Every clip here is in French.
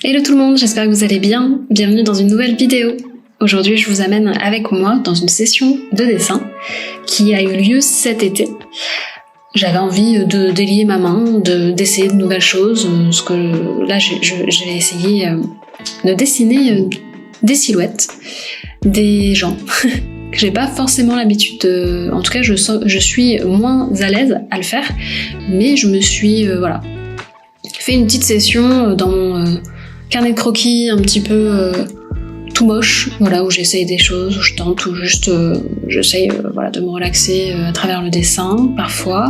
Hello tout le monde, j'espère que vous allez bien. Bienvenue dans une nouvelle vidéo. Aujourd'hui, je vous amène avec moi dans une session de dessin qui a eu lieu cet été. J'avais envie de délier ma main, d'essayer de nouvelles choses. Là, je vais essayer de dessiner des silhouettes, des gens que j'ai pas forcément l'habitude de... En tout cas, je suis moins à l'aise à le faire, mais je me suis fait une petite session dans mon carnet de croquis un petit peu tout moche, où j'essaye des choses, où je tente, ou juste j'essaye de me relaxer à travers le dessin parfois.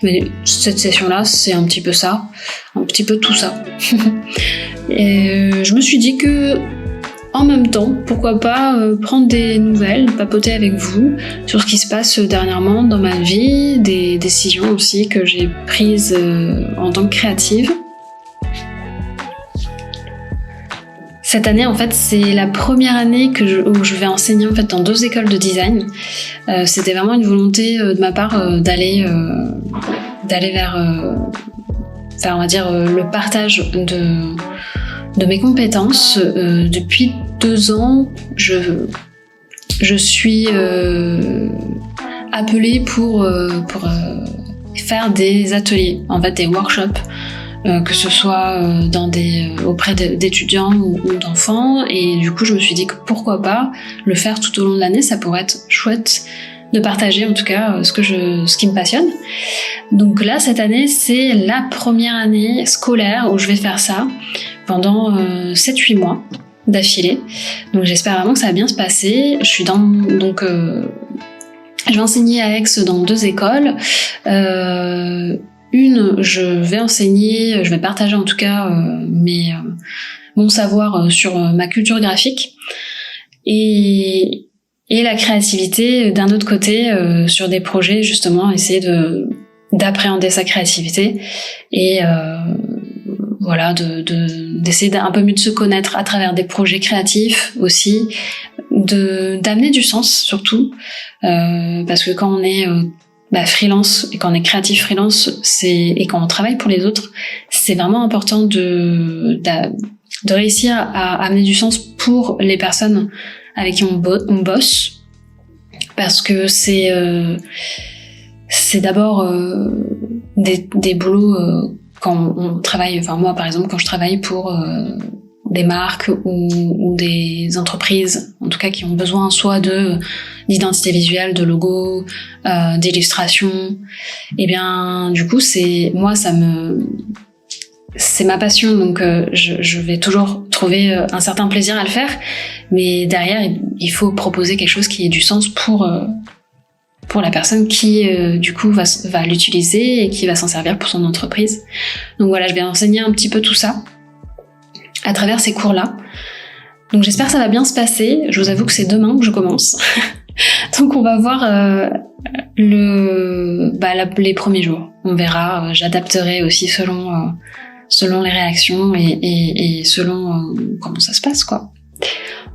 Mais cette session-là, c'est un petit peu ça, un petit peu tout ça. Et je me suis dit que en même temps, pourquoi pas prendre des nouvelles, papoter avec vous sur ce qui se passe dernièrement dans ma vie, des décisions aussi que j'ai prises en tant que créative. Cette année, en fait, c'est la première année où je vais enseigner en fait dans 2 écoles de design. C'était vraiment une volonté de ma part d'aller vers on va dire le partage de mes compétences. Depuis 2 ans, je suis appelée pour faire des ateliers, en fait des workshops. Que ce soit auprès d'étudiants ou d'enfants, et du coup je me suis dit que pourquoi pas le faire tout au long de l'année, ça pourrait être chouette de partager en tout cas ce qui me passionne. Donc là cette année c'est la première année scolaire où je vais faire ça pendant 7-8 mois d'affilée, donc j'espère vraiment que ça va bien se passer. Je vais enseigner à Aix dans 2 écoles. Une, je vais partager en tout cas mon savoir sur ma culture graphique, et la créativité d'un autre côté, sur des projets justement, essayer d'appréhender sa créativité et d'essayer d'un peu mieux de se connaître à travers des projets créatifs aussi, d'amener du sens surtout, parce que quand on est freelance, et quand on est créatif freelance, et quand on travaille pour les autres, c'est vraiment important de réussir à amener du sens pour les personnes avec qui on bosse, parce que c'est d'abord des boulots quand on travaille, moi par exemple quand je travaille pour des marques ou des entreprises, en tout cas qui ont besoin soit d'identité visuelle, de logo, d'illustration, et bien du coup c'est ma passion, donc je vais toujours trouver un certain plaisir à le faire, mais derrière il faut proposer quelque chose qui ait du sens pour la personne qui du coup va l'utiliser et qui va s'en servir pour son entreprise. Donc voilà, je vais enseigner un petit peu tout ça à travers ces cours-là. Donc j'espère que ça va bien se passer. Je vous avoue que c'est demain que je commence. Donc on va voir les premiers jours. On verra, j'adapterai aussi selon les réactions et selon comment ça se passe, quoi.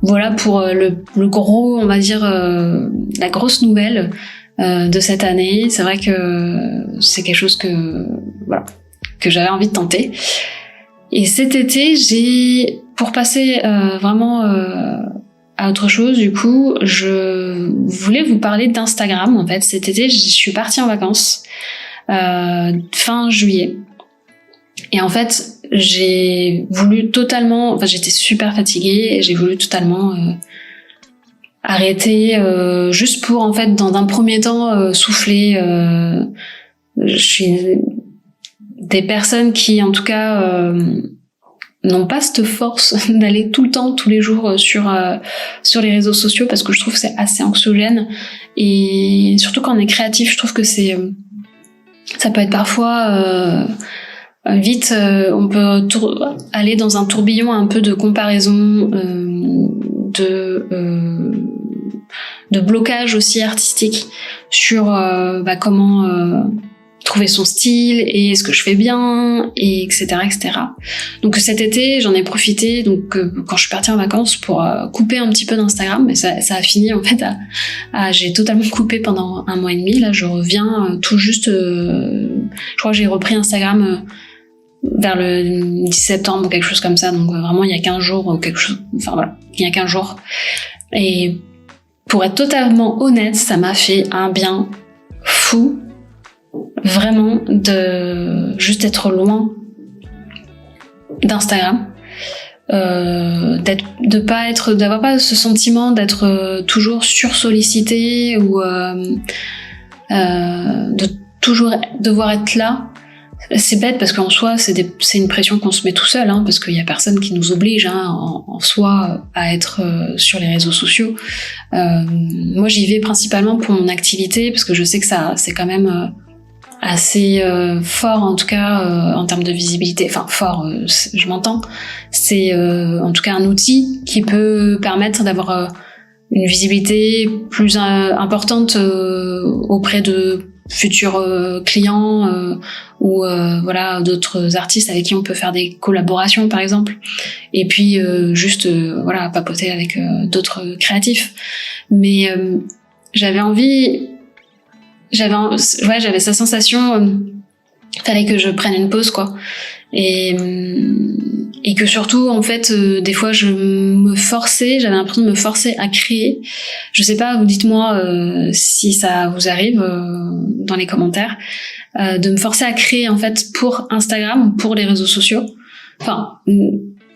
Voilà pour le gros, on va dire, la grosse nouvelle de cette année. C'est vrai que c'est quelque chose que j'avais envie de tenter. Et cet été, pour passer vraiment à autre chose, du coup, je voulais vous parler d'Instagram. En fait, cet été, je suis partie en vacances fin juillet. Et en fait, j'étais super fatiguée, et j'ai voulu totalement arrêter, juste pour, en fait, dans un premier temps, souffler. Je suis des personnes qui, en tout cas, n'ont pas cette force d'aller tout le temps, tous les jours sur les réseaux sociaux, parce que je trouve que c'est assez anxiogène, et surtout quand on est créatif, je trouve que ça peut être parfois vite, on peut aller dans un tourbillon un peu de comparaison, de blocage aussi artistique sur comment trouver son style et est-ce que je fais bien, et etc. Donc cet été j'en ai profité, quand je suis partie en vacances, pour couper un petit peu d'Instagram, mais ça a fini en fait j'ai totalement coupé pendant 1 mois et demi. Là je reviens tout juste, je crois que j'ai repris Instagram vers le 10 septembre ou quelque chose comme ça, donc vraiment il y a 15 jours ou quelque chose, enfin voilà, il y a 15 jours. Et pour être totalement honnête, ça m'a fait un bien fou, vraiment, de juste être loin d'Instagram, d'avoir pas ce sentiment d'être toujours sursollicité ou de toujours devoir être là. C'est bête parce qu'en soi c'est une pression qu'on se met tout seul, parce qu'il y a personne qui nous oblige en soi à être sur les réseaux sociaux. Moi j'y vais principalement pour mon activité parce que je sais que ça c'est quand même assez fort, en tout cas en termes de visibilité. Enfin fort, je m'entends. C'est en tout cas un outil qui peut permettre d'avoir une visibilité plus importante auprès de futurs clients ou voilà, d'autres artistes avec qui on peut faire des collaborations par exemple, et puis juste voilà, papoter avec d'autres créatifs. Mais j'avais cette sensation, fallait que je prenne une pause quoi, et que surtout en fait des fois j'avais l'impression de me forcer à créer. Je sais pas, vous dites-moi si ça vous arrive dans les commentaires, de me forcer à créer en fait pour Instagram, pour les réseaux sociaux. Enfin,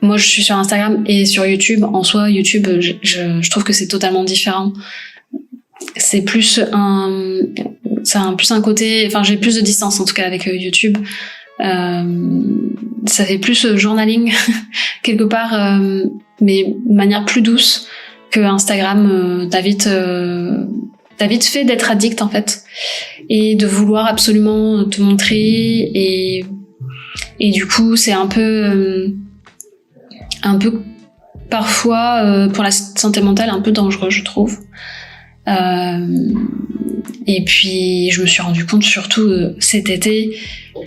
moi je suis sur Instagram et sur YouTube. En soi YouTube, je trouve que c'est totalement différent. C'est plus un côté, enfin j'ai plus de distance en tout cas avec YouTube. Ça fait plus journaling quelque part, mais de manière plus douce que Instagram. T'as vite fait d'être addict en fait, et de vouloir absolument te montrer, et du coup c'est un peu parfois pour la santé mentale un peu dangereux, je trouve. Et puis je me suis rendu compte surtout cet été,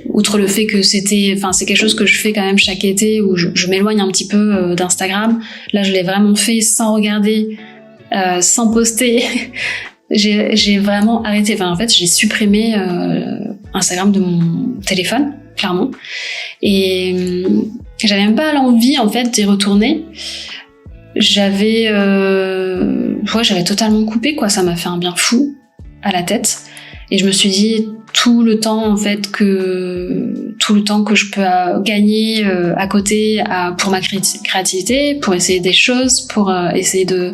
outre le fait que c'est quelque chose que je fais quand même chaque été, où je m'éloigne un petit peu d'Instagram. Là je l'ai vraiment fait sans regarder, sans poster. j'ai vraiment arrêté, en fait j'ai supprimé Instagram de mon téléphone, clairement, et j'avais même pas l'envie en fait d'y retourner. J'avais totalement coupé quoi, ça m'a fait un bien fou à la tête, et je me suis dit tout le temps que je peux gagner à côté pour ma créativité, pour essayer des choses, pour essayer de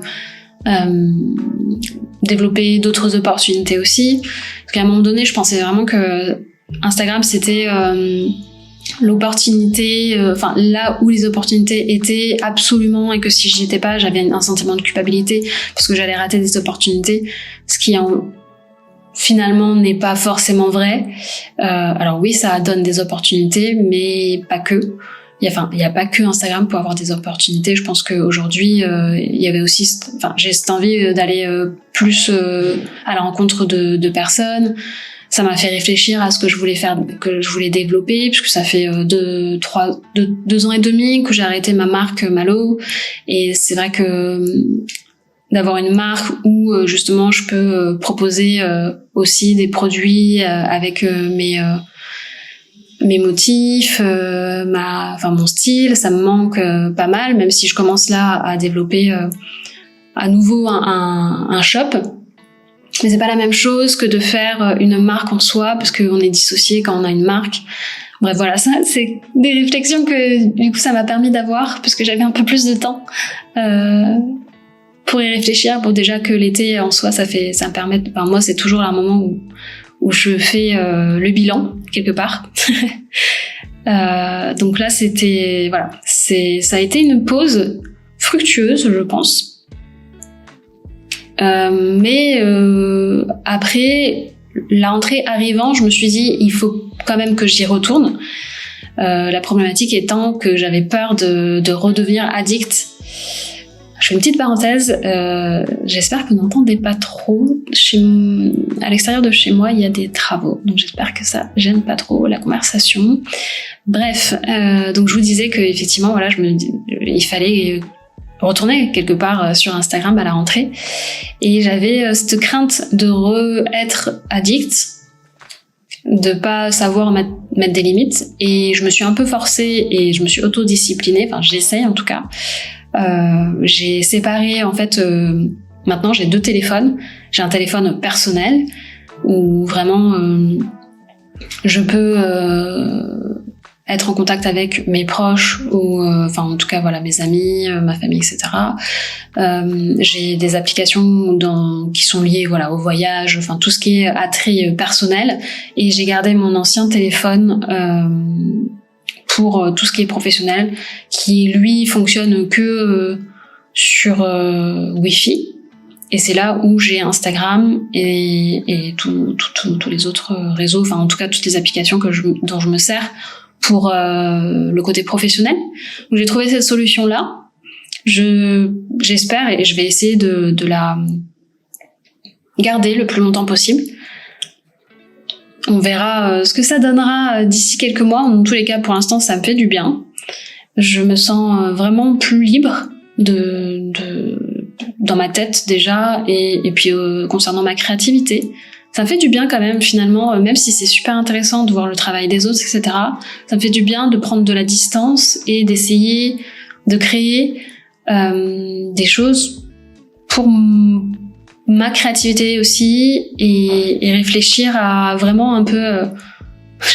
développer d'autres opportunités aussi, parce qu'à un moment donné je pensais vraiment que Instagram c'était l'opportunité, là où les opportunités étaient absolument, et que si j'y étais pas, j'avais un sentiment de culpabilité parce que j'allais rater des opportunités, ce qui finalement n'est pas forcément vrai. Alors oui, ça donne des opportunités, mais pas que. Il y a pas que Instagram pour avoir des opportunités. Je pense qu'aujourd'hui, il y avait aussi, j'ai cette envie d'aller plus à la rencontre de personnes. Ça m'a fait réfléchir à ce que je voulais faire, que je voulais développer, puisque ça fait 2 ans et demi que j'ai arrêté ma marque Malo, et c'est vrai que d'avoir une marque où justement je peux proposer aussi des produits avec mes motifs, mon style, ça me manque pas mal, même si je commence là à développer à nouveau un shop. Mais c'est pas la même chose que de faire une marque en soi, parce qu'on est dissocié quand on a une marque. Bref, voilà, ça, c'est des réflexions que du coup ça m'a permis d'avoir, parce que j'avais un peu plus de temps pour y réfléchir. Bon, déjà que l'été en soi, ça me permet. Moi, c'est toujours un moment où je fais le bilan quelque part. Donc là, ça a été une pause fructueuse, je pense. Mais après, la rentrée arrivant, je me suis dit il faut quand même que j'y retourne. La problématique étant que j'avais peur de redevenir addict. Je fais une petite parenthèse, j'espère que vous n'entendez pas trop. À l'extérieur de chez moi, il y a des travaux, donc j'espère que ça gêne pas trop la conversation. Bref, donc je vous disais que effectivement, voilà, il fallait retourner quelque part sur Instagram à la rentrée, et j'avais cette crainte de être addict, de pas savoir mettre des limites, et je me suis un peu forcée et je me suis autodisciplinée, enfin j'essaye en tout cas. J'ai séparé en fait, maintenant j'ai 2 téléphones. J'ai un téléphone personnel où vraiment je peux être en contact avec mes proches ou enfin en tout cas voilà, mes amis, ma famille, etc. J'ai des applications qui sont liées voilà au voyage, enfin tout ce qui est attrait personnel, et j'ai gardé mon ancien téléphone pour tout ce qui est professionnel, qui lui fonctionne que sur Wi-Fi. Et c'est là où j'ai Instagram et tous les autres réseaux, enfin en tout cas toutes les applications dont je me sers pour le côté professionnel. Donc j'ai trouvé cette solution-là. J'espère, et je vais essayer de la garder le plus longtemps possible. On verra ce que ça donnera d'ici quelques mois. En tous les cas, pour l'instant, ça me fait du bien. Je me sens vraiment plus libre dans ma tête déjà, et puis concernant ma créativité. Ça me fait du bien quand même finalement, même si c'est super intéressant de voir le travail des autres, etc. Ça me fait du bien de prendre de la distance et d'essayer de créer des choses pour ma créativité aussi, et réfléchir à vraiment un peu,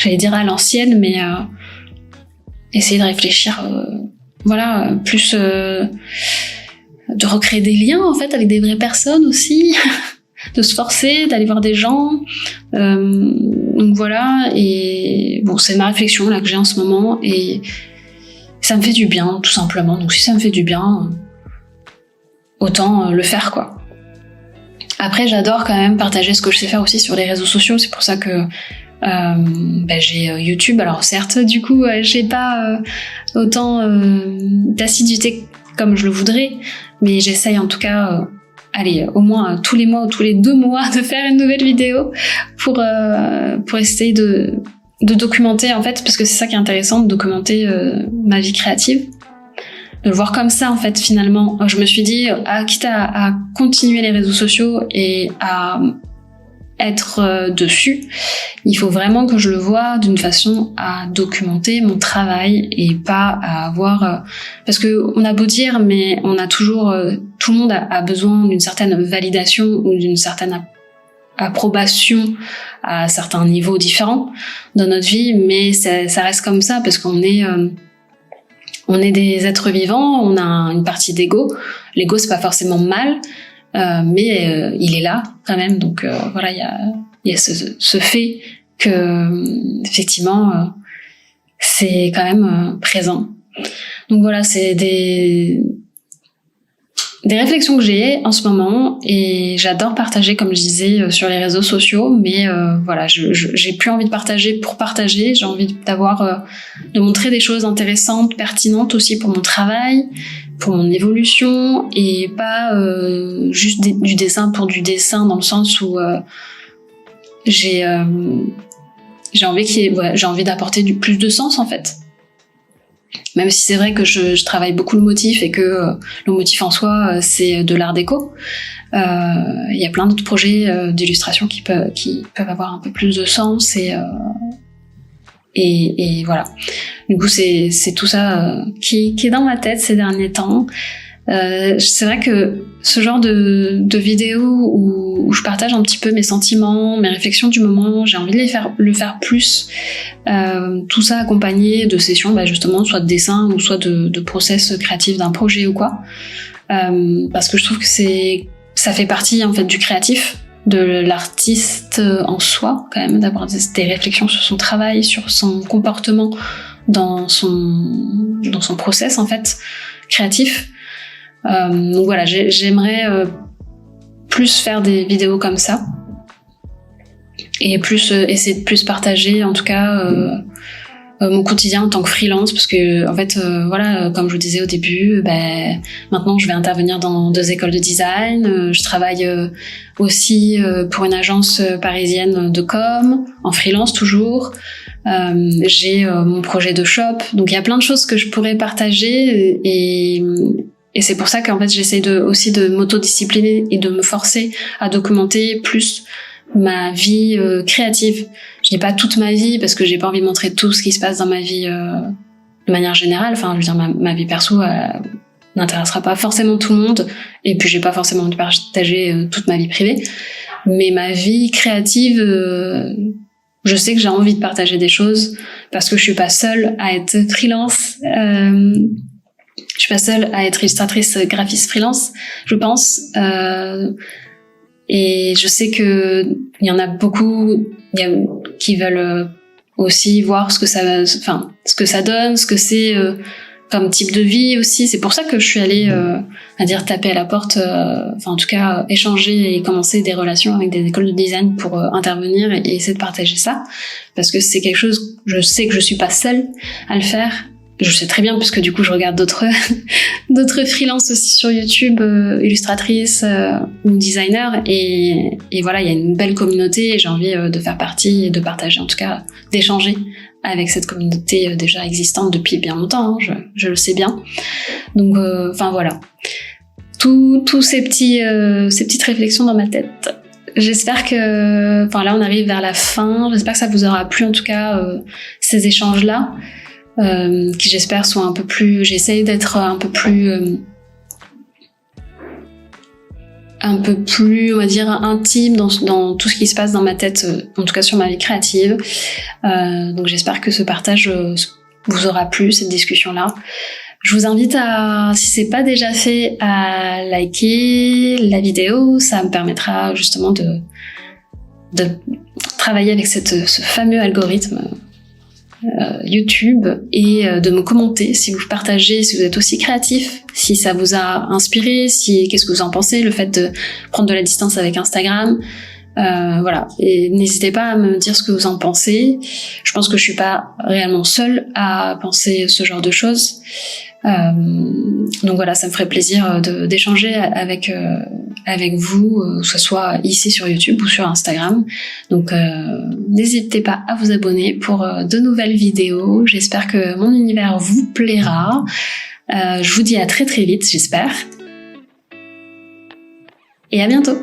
j'allais dire à l'ancienne, mais essayer de réfléchir, voilà, plus de recréer des liens en fait avec des vraies personnes aussi, de se forcer, d'aller voir des gens. Donc voilà, et bon, c'est ma réflexion là que j'ai en ce moment, et ça me fait du bien tout simplement. Donc si ça me fait du bien, autant le faire quoi. Après, j'adore quand même partager ce que je sais faire aussi sur les réseaux sociaux. C'est pour ça que j'ai YouTube. Alors certes, du coup, j'ai pas autant d'assiduité comme je le voudrais, mais j'essaye en tout cas, au moins tous les mois ou tous les 2 mois, de faire une nouvelle vidéo pour essayer de documenter en fait, parce que c'est ça qui est intéressant, de documenter ma vie créative. De le voir comme ça en fait finalement. Je me suis dit, quitte à continuer les réseaux sociaux et à être dessus, il faut vraiment que je le vois d'une façon à documenter mon travail, et pas à avoir parce que on a beau dire, mais on a toujours tout le monde a besoin d'une certaine validation ou d'une certaine approbation à certains niveaux différents dans notre vie, mais ça reste comme ça parce qu'on est des êtres vivants, on a une partie d'ego. L'ego, c'est pas forcément mal, mais il est là quand même. Donc voilà, il y a ce fait que effectivement c'est quand même présent. Donc voilà, c'est des réflexions que j'ai en ce moment, et j'adore partager, comme je disais, sur les réseaux sociaux, mais voilà, j'ai plus envie de partager pour partager. J'ai envie de montrer des choses intéressantes, pertinentes aussi pour mon travail, pour mon évolution, et pas juste du dessin pour du dessin, dans le sens où j'ai envie d'apporter plus de sens en fait. Même si c'est vrai que je travaille beaucoup le motif, et que le motif en soi c'est de l'art déco, il y a plein d'autres projets d'illustration qui peuvent avoir un peu plus de sens, et voilà. Du coup c'est tout ça qui est dans ma tête ces derniers temps. C'est vrai que ce genre de vidéo où je partage un petit peu mes sentiments, mes réflexions du moment, j'ai envie de le faire plus. Tout ça accompagné de sessions, justement, soit de dessin ou soit de process créatif d'un projet ou quoi. Parce que je trouve que ça fait partie en fait du créatif, de l'artiste en soi, quand même, d'avoir des réflexions sur son travail, sur son comportement dans son process en fait créatif. Donc voilà, j'aimerais plus faire des vidéos comme ça, et plus essayer de plus partager en tout cas mon quotidien en tant que freelance, parce que en fait voilà, comme je vous disais au début, maintenant je vais intervenir dans 2 écoles de design, je travaille aussi pour une agence parisienne de com, en freelance toujours. J'ai mon projet de shop, donc il y a plein de choses que je pourrais partager, et c'est pour ça qu'en fait j'essaie aussi de m'autodiscipliner et de me forcer à documenter plus ma vie créative. Je dis pas toute ma vie parce que j'ai pas envie de montrer tout ce qui se passe dans ma vie de manière générale. Enfin, je veux dire, ma vie perso n'intéressera pas forcément tout le monde, et puis j'ai pas forcément envie de partager toute ma vie privée. Mais ma vie créative, je sais que j'ai envie de partager des choses parce que je suis pas seule à être freelance. Je suis pas seule à être illustratrice graphiste freelance, je pense. Et je sais que il y en a beaucoup qui veulent aussi voir ce que ça donne, ce que c'est comme type de vie aussi. C'est pour ça que je suis allée taper à la porte, en tout cas échanger et commencer des relations avec des écoles de design pour intervenir et essayer de partager ça, parce que c'est quelque chose, je sais que je suis pas seule à le faire. Je sais très bien, puisque du coup je regarde d'autres freelances aussi sur YouTube, illustratrices ou designers, et voilà, il y a une belle communauté et j'ai envie de faire partie et de partager, en tout cas d'échanger avec cette communauté déjà existante depuis bien longtemps, hein, je le sais bien. Donc voilà, tous ces petites réflexions dans ma tête. J'espère que, là on arrive vers la fin, j'espère que ça vous aura plu, en tout cas ces échanges-là. Qui j'espère sont un peu plus, j'essaye d'être un peu plus on va dire intime dans tout ce qui se passe dans ma tête, en tout cas sur ma vie créative. Donc j'espère que ce partage vous aura plu, cette discussion-là. Je vous invite si c'est pas déjà fait, à liker la vidéo. Ça me permettra justement de travailler avec ce fameux algorithme YouTube, et de me commenter si vous partagez, si vous êtes aussi créatif, si ça vous a inspiré, qu'est-ce que vous en pensez, le fait de prendre de la distance avec Instagram. Voilà, et n'hésitez pas à me dire ce que vous en pensez. Je pense que je suis pas réellement seule à penser ce genre de choses. Donc voilà, ça me ferait plaisir d'échanger avec vous, que ce soit ici sur YouTube ou sur Instagram. Donc n'hésitez pas à vous abonner pour de nouvelles vidéos. J'espère que mon univers vous plaira. Je vous dis à très très vite, j'espère. Et à bientôt.